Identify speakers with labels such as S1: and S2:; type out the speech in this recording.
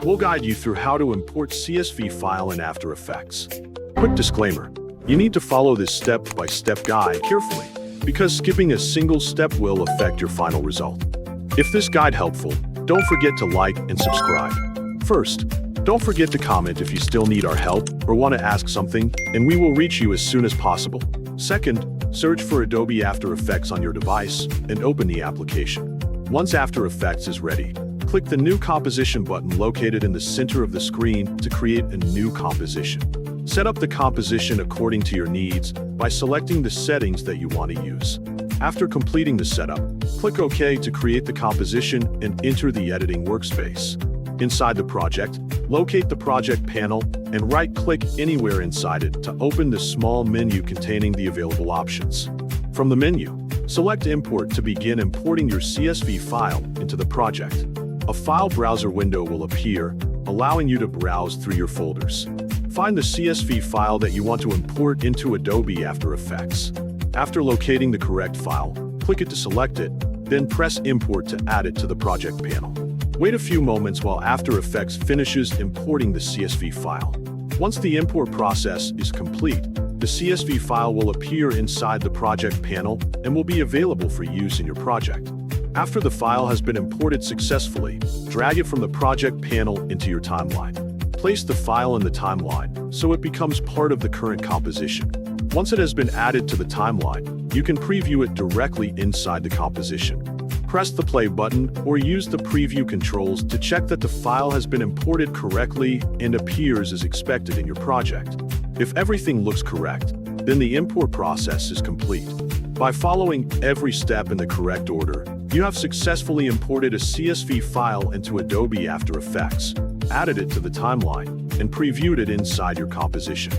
S1: We'll guide you through how to import CSV file in After Effects. Quick disclaimer, you need to follow this step-by-step guide carefully, because skipping a single step will affect your final result. If this guide helpful, don't forget to like and subscribe. First, don't forget to comment if you still need our help or want to ask something, and we will reach you as soon as possible. Second, search for Adobe After Effects on your device and open the application. Once After Effects is ready, click the New Composition button located in the center of the screen to create a new composition. Set up the composition according to your needs by selecting the settings that you want to use. After completing the setup, click OK to create the composition and enter the editing workspace. Inside the project, locate the project panel and right-click anywhere inside it to open the small menu containing the available options. From the menu, select Import to begin importing your CSV file into the project. A file browser window will appear, allowing you to browse through your folders. Find the CSV file that you want to import into Adobe After Effects. After locating the correct file, click it to select it, then press Import to add it to the project panel. Wait a few moments while After Effects finishes importing the CSV file. Once the import process is complete, the CSV file will appear inside the project panel and will be available for use in your project. After the file has been imported successfully, drag it from the project panel into your timeline. Place the file in the timeline so it becomes part of the current composition. Once it has been added to the timeline, you can preview it directly inside the composition. Press the play button or use the preview controls to check that the file has been imported correctly and appears as expected in your project. If everything looks correct, then the import process is complete. By following every step in the correct order, you have successfully imported a CSV file into Adobe After Effects, added it to the timeline, and previewed it inside your composition.